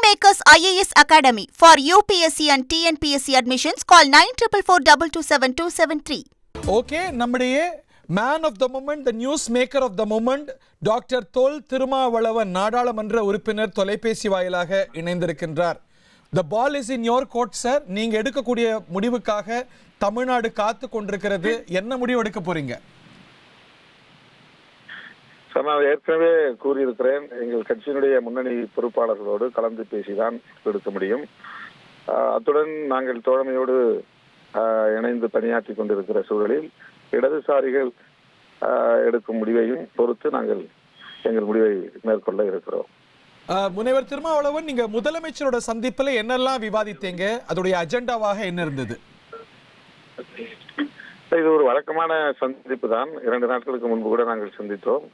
Kingmakers IAS Academy. For UPSC and TNPSC admissions, call 9444227273. Okay, நம்முடைய man of the moment, the news maker of the moment, doctor Thol Thirumavalavan நாடாளுமன்ற உறுப்பினர் தொலைபேசி வாயிலாக இணைந்திருக்கின்றார். The ball is in your court sir. நீங்க எடுக்கக்கூடிய முடிவுக்காக தமிழ்நாடு காத்து கொண்டிருக்கிறது. என்ன முடிவு எடுக்க போறீங்க? சார், நான் ஏற்கனவே கூறியிருக்கிறேன், எங்கள் கட்சியினுடைய முன்னணி பொறுப்பாளர்களோடு கலந்து பேசிதான் எடுக்க முடியும். அத்துடன் நாங்கள் தோழமையோடு இணைந்து பணியாற்றி கொண்டிருக்கிற சூழலில் இடதுசாரிகள் எடுக்கும் முடிவையும் பொறுத்து நாங்கள் எங்கள் முடிவை மேற்கொள்ள இருக்கிறோம். முனைவர் திருமாவளவன், நீங்க முதலமைச்சரோட சந்திப்புல என்னெல்லாம் விவாதித்தீங்க? அதோடைய அஜெண்டாவாக என்ன இருந்தது? இது ஒரு வழக்கமான சந்திப்பு தான். 2 நாட்களுக்கு முன்பு கூட நாங்கள் சந்தித்தோம்.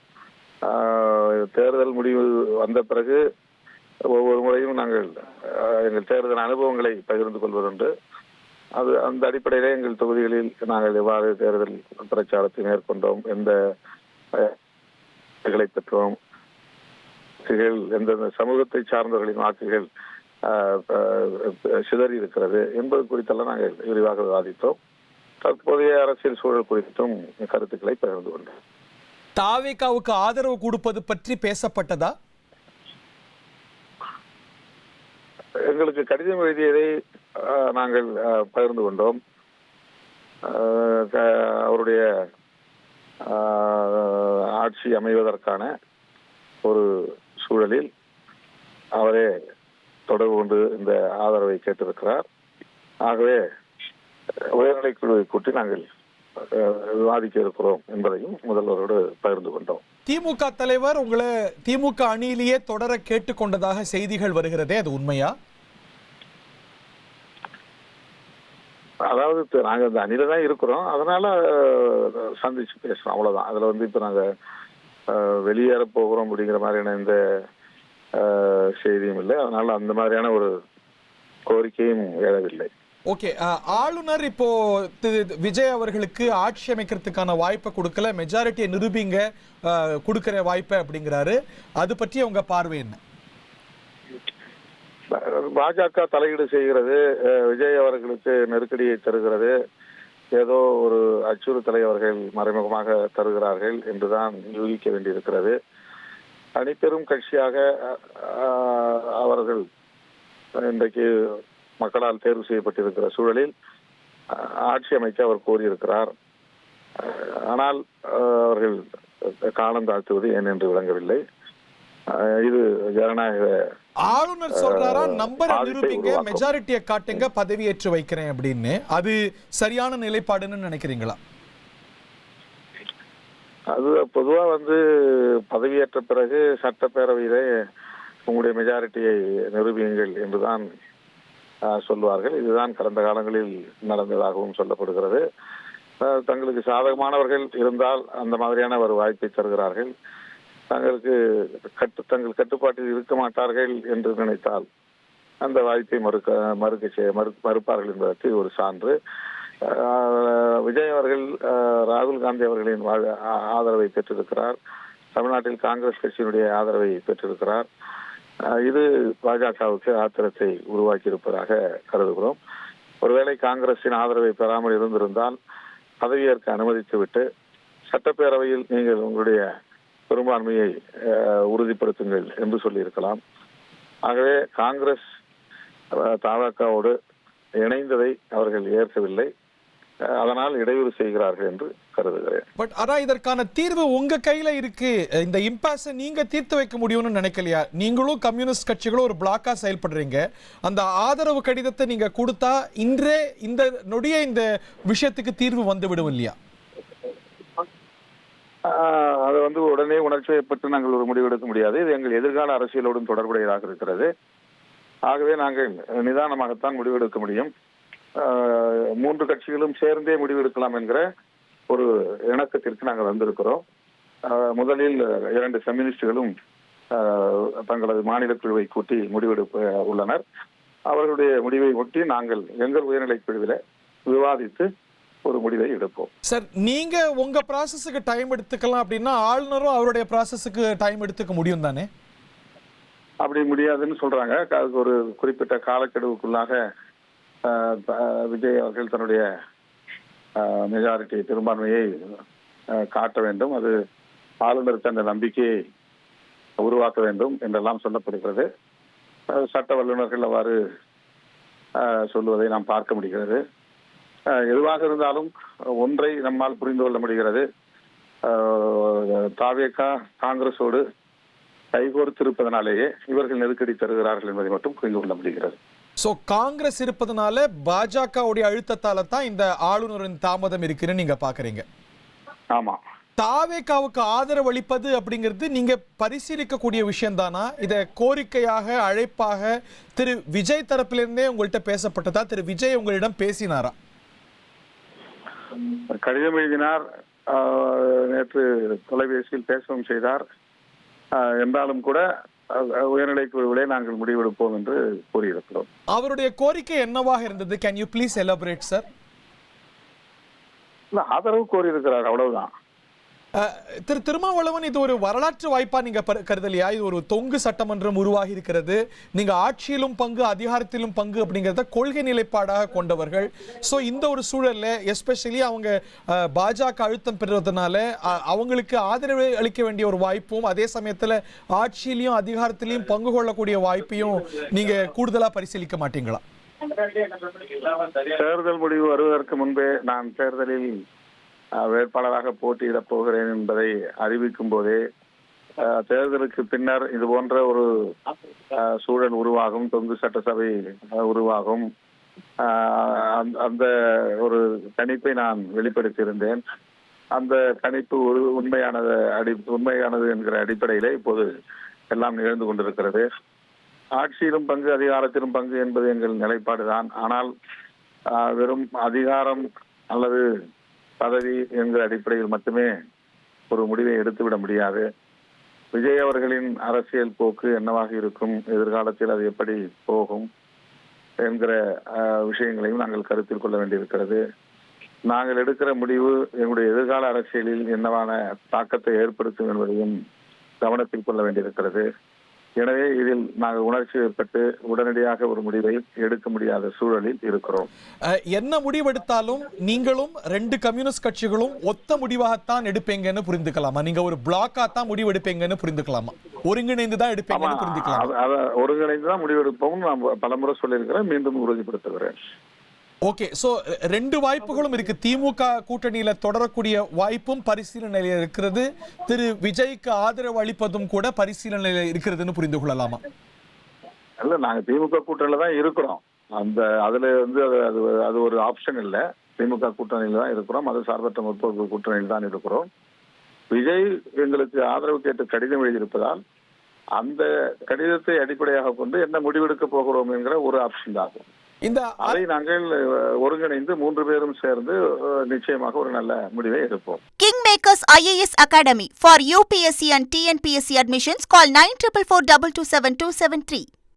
தேர்தல் முடிவு வந்த பிறகு ஒவ்வொரு முறையும் நாங்கள் எங்கள் தேர்தல் அனுபவங்களை பகிர்ந்து கொள்வதுண்டு. அந்த அடிப்படையிலே எங்கள் தொகுதிகளில் நாங்கள் எவ்வாறு தேர்தல் பிரச்சாரத்தை மேற்கொண்டோம், எந்த பெற்றோம், எந்தெந்த சமூகத்தை சார்ந்தவர்களின் வாக்குகள் சிதறி இருக்கிறது என்பது குறித்தெல்லாம் நாங்கள் விரிவாக விவாதித்தோம். தற்போதைய அரசியல் சூழல் குறித்தும் கருத்துக்களை பகிர்ந்து கொண்டோம். தாவேகாவுக்கு ஆதரவு கொடுப்பது பற்றி பேசப்பட்டதா? எங்களுக்கு கடிதம் எழுதியதை நாங்கள் பகிர்ந்து கொண்டோம். அவருடைய ஆட்சி அமைவதற்கான ஒரு சூழலில் அவரே தொடர்பு கொண்டு இந்த ஆதரவை கேட்டிருக்கிறார். ஆகவே உயர்நிலைக்குழுவை கூட்டி நாங்கள் விவாதிக்க இருக்கிறோம் என்பதையும் முதல்வரோடு பகிர்ந்து கொண்டோம். திமுக தலைவர் உங்களை திமுக அணியிலேயே தொடர கேட்டுக்கொண்டதாக செய்திகள் வருகிறதே, அது உண்மையா? அதாவது நாங்கள் இந்த அணியில தான் இருக்கிறோம், அதனால சந்திச்சு பேசுறோம், அவ்வளவுதான். அதுல இப்ப நாங்க வெளியேற போகிறோம் அப்படிங்கிற மாதிரியான எந்த செய்தியும் இல்லை. அதனால அந்த மாதிரியான ஒரு கோரிக்கையும் எழவில்லை. ஓகே, ஆளுநர் இப்போ விஜய் அவர்களுக்கு ஆட்சி அமைக்கிறதுக்கான வாய்ப்பை கொடுக்கல, மெஜாரிட்டியை நிரூபிங்க கொடுக்கிற வாய்ப்பை அப்படிங்கிறாரு. அது பற்றி உங்க பார்வை என்ன? பாஜக தலையீடு செய்கிறது, விஜய் அவர்களுக்கு நெருக்கடியை தருகிறது, ஏதோ ஒரு அச்சுறுத்தலை அவர்கள் மறைமுகமாக தருகிறார்கள் என்றுதான் யூகிக்க வேண்டியிருக்கிறது. தனிப்பெரும் கட்சியாக அவர்கள் இன்றைக்கு மக்களால் தேர்வு செய்யப்பட்டிருக்கிற சூழலில் ஆட்சி அமைக்க அவர் கோரியிருக்கிறார். ஆனால் அவர்கள் காலம் தாழ்த்துவது ஏன் என்று விளங்கவில்லை. இது ஜனநாயக ஆளுநர் சொல்றாரா, நம்பரை நிரூபிங்க, மெஜாரிட்டியை காட்டுங்க, பதவியேற்று வைக்கிறேன் அப்படின்னு. அது சரியான நிலைப்பாடுன்னு நினைக்கிறீங்களா? அது பொதுவா பதவியேற்ற பிறகு சட்டப்பேரவையிலே உங்களுடைய மெஜாரிட்டியை நிரூபியுங்கள் என்றுதான் சொல்வார்கள். இதுதான் கடந்த காலங்களில் நடந்ததாகவும் சொல்லப்படுகிறது. தங்களுக்கு சாதகமானவர்கள் இருந்தால் அந்த மாதிரியான ஒரு வாய்ப்பை தருகிறார்கள். தங்கள் கட்டுப்பாட்டில் இருக்க மாட்டார்கள் என்று நினைத்தால் அந்த வாய்ப்பை மறுப்பார்கள் என்பதற்கு ஒரு சான்று. விஜய் அவர்கள் ராகுல் காந்தி அவர்களின் ஆதரவை பெற்றிருக்கிறார். தமிழ்நாட்டில் காங்கிரஸ் கட்சியினுடைய ஆதரவை பெற்றிருக்கிறார். இது பாஜகவுக்கு ஆத்திரத்தை உருவாக்கி இருப்பதாக கருதுகிறோம். ஒருவேளை காங்கிரசின் ஆதரவை பெறாமல் இருந்திருந்தால் பதவியேற்க அனுமதித்துவிட்டு சட்டப்பேரவையில் நீங்கள் உங்களுடைய பெரும்பான்மையை உறுதிப்படுத்துங்கள் என்று சொல்லியிருக்கலாம். ஆகவே காங்கிரஸ் பாஜகவோடு இணைந்ததை அவர்கள் ஏற்கவில்லை, அதனால் இடையூறு செய்கிறார்கள் என்று கருதுகிறேன். பட் ஆனா இதற்கான தீர்வு உங்க கையில இருக்கு. இந்த இம்பாஸை நீங்க தீர்த்து வைக்க முடியும்னு நினைக்கலையா? நீங்களும் கம்யூனிஸ்ட் கட்சிகளும் ஒரு பிளாக்கா செயல்படுறீங்க. அந்த ஆதரவு கடிதத்தை நீங்க கொடுத்தா இன்றே இந்த நொடிய இந்த விஷயத்துக்கு தீர்வு வந்து விடும் இல்லையா? அது உடனே உணர்ச்சியப்பட்டு நாங்கள் ஒரு முடிவு எடுக்க முடியாது. இது எங்கள் எதிர்கால அரசியலோடும் தொடர்புடையதாக இருக்கிறது. ஆகவே நாங்கள் நிதானமாகத்தான் முடிவெடுக்க முடியும். 3 கட்சிகளும் சேர்ந்தே முடிவெடுக்கலாம் என்கிற ஒரு இணக்கத்திற்கு நாங்கள் வந்திருக்கிறோம். முதலில் 2 கம்யூனிஸ்டுகளும் தங்களது மாநில குழுவை கூட்டி முடிவெடுக்க உள்ளனர். அவர்களுடைய முடிவை ஒட்டி நாங்கள் எங்கள் உயர்நிலை குழுவில் விவாதித்து ஒரு முடிவை எடுப்போம். சார், நீங்க உங்க ப்ராசஸுக்கு டைம் எடுத்துக்கலாம் அப்படின்னா ஆளுநரும் அவருடைய ப்ராசஸுக்கு டைம் எடுத்துக்க முடியும் தானே? அப்படி முடியாதுன்னு சொல்றாங்க. அதுக்கு ஒரு குறிப்பிட்ட காலக்கெடுவுக்குள்ளாக விஜய் அவர்கள் தன்னுடைய மெஜாரிட்டி பெரும்பான்மையை காட்ட வேண்டும். அது ஆளுநருக்கு அந்த நம்பிக்கையை உருவாக்க வேண்டும் என்றெல்லாம் சொல்லப்படுகிறது. சட்ட வல்லுநர்கள் அவ்வாறு சொல்லுவதை நாம் பார்க்க முடிகிறது. எதுவாக இருந்தாலும் ஒன்றை நம்மால் புரிந்து கொள்ள முடிகிறது. தாவேகா காங்கிரஸோடு கைகோர்த்திருப்பதனாலேயே இவர்கள் நெருக்கடி தருகிறார்கள் என்பதை மட்டும் புரிந்து கொள்ள முடிகிறது. சோ காங்கிரஸ் இருப்பதனால பாஜகவுடைய அழுத்தத்தால தான் இந்த ஆளுநரின் தாமதம் இருக்குன்னு நீங்க பாக்குறீங்க. ஆமா, தாவேகாவுக்கு ஆதரவு அளிப்பது அப்படிங்கிறது நீங்க பரிசீலிக்கக்கூடிய விஷயம் தானா? இத கோரிக்கையாக அழைப்பாக திரு விஜய் தரப்பிலிருந்தே உங்கள்கிட்ட பேசப்பட்டதா? திரு விஜய் உங்களிடம் பேசினாரா? கடிதம் எழுதினார், நேற்று தொலைபேசியில் பேசவும் செய்தார். என்றாலும் கூட உயர்நிலை குழுவிலே நாங்கள் முடிவெடுப்போம் என்று கூறியிருக்கிறோம். அவருடைய கோரிக்கை என்னவாக இருந்தது? Can you please elaborate sir? ஆதரவு கோரியிருக்கிறார், அவ்வளவுதான். திரு திருமாவளவன், இது ஒரு வரலாற்று வாய்ப்பா நீங்க கருதலையா? இது ஒரு தொங்கு சட்டமன்றம் உருவாகி இருக்கிறது. நீங்க ஆட்சியிலும் பங்கு அதிகாரத்திலும் பங்கு அப்படிங்கிறத கொள்கை நிலைப்பாடாக கொண்டவர்கள். ஸோ இந்த ஒரு சூழல்ல எஸ்பெஷலி அவங்க பாஜக அழுத்தம் பெறுவதனால அவங்களுக்கு ஆதரவு அளிக்க வேண்டிய ஒரு வாய்ப்பும் அதே சமயத்துல ஆட்சியிலையும் அதிகாரத்திலையும் பங்கு கொள்ளக்கூடிய வாய்ப்பையும் நீங்க கூடுதலா பரிசீலிக்க மாட்டீங்களா? தேர்தல் முடிவு வருவதற்கு முன்பே நான் தேர்தலில் வேட்பாளராக போட்டியிடப் போகிறேன் என்பதை அறிவிக்கும் போதே தேர்தலுக்கு பின்னர் இது போன்ற ஒரு சூழல் உருவாகும், தொங்கு சட்டசபை உருவாகும், அந்த ஒரு கணிப்பை நான் வெளிப்படுத்தியிருந்தேன். அந்த கணிப்பு உண்மையானது என்கிற அடிப்படையிலே இப்போது எல்லாம் நிகழ்ந்து கொண்டிருக்கிறது. ஆட்சியிலும் பங்கு அதிகாரத்திலும் பங்கு என்பது எங்கள் நிலைப்பாடுதான். ஆனால் வெறும் அதிகாரம் அல்லது பதவி என்கிற அடிப்படையில் மட்டுமே ஒரு முடிவை எடுத்துவிட முடியாது. விஜய் அவர்களின் அரசியல் போக்கு என்னவாக இருக்கும், எதிர்காலத்தில் அது எப்படி போகும் என்கிற விஷயங்களையும் நாங்கள் கருத்தில் கொள்ள வேண்டியிருக்கிறது. நாங்கள் எடுக்கிற முடிவு எங்களுடைய எதிர்கால அரசியலில் என்னவான தாக்கத்தை ஏற்படுத்தும் என்பதையும் கவனத்தில் கொள்ள வேண்டியிருக்கிறது. எனவே இதில் நாங்கள் உணர்ச்சி ஏற்பட்டு உடனடியாக ஒரு முடிவை எடுக்க முடியாத சூழலில் இருக்கிறோம். என்ன முடிவெடுத்தாலும் நீங்களும் ரெண்டு கம்யூனிஸ்ட் கட்சிகளும் ஒத்த முடிவாகத்தான் எடுப்பீங்கன்னு புரிந்துக்கலாமா? நீங்க ஒரு பிளாக்கா தான் முடிவெடுப்பீங்கன்னு புரிந்துக்கலாமா? ஒருங்கிணைந்து தான் எடுப்பீங்கன்னு புரிந்துக்கலாம். ஒருங்கிணைந்து தான் முடிவெடுப்போம். நான் பலமுறை சொல்லியிருக்கிறேன், மீண்டும் உறுதிப்படுத்துகிறேன். ஓகே, சோ ரெண்டு வாய்ப்புகளும் இருக்கு. திமுக கூட்டணியில தொடரக்கூடிய வாய்ப்பும் பரிசீலனையில் இருக்கிறது. திரு விஜய்க்கு ஆதரவு அளிப்பதும் கூட பரிசீலனையில் இருக்கிறதுன்னு புரிந்து கொள்ளலாமா? இல்ல, நாங்க திமுக கூட்டணியில தான் இருக்கிறோம். அதுல அது ஒரு ஆப்ஷன் இல்ல. திமுக கூட்டணியில தான் இருக்கிறோம். அது சார்பற்ற முற்போக்கு கூட்டணியில் தான் இருக்கிறோம். விஜய் எங்களுக்கு ஆதரவு கேட்டு கடிதம் எழுதியிருப்பதால் அந்த கடிதத்தை அடிப்படையாக கொண்டு என்ன முடிவெடுக்க போகிறோம் என்கிற ஒரு ஆப்ஷன் தான். அதை நாங்கள் ஒருங்கிணைந்து 3 பேரும் சேர்ந்து நிச்சயமாக ஒரு நல்ல முடிவை எடுப்போம். Kingmakers IAS Academy for UPSC and TNPSC admissions call 9444227273.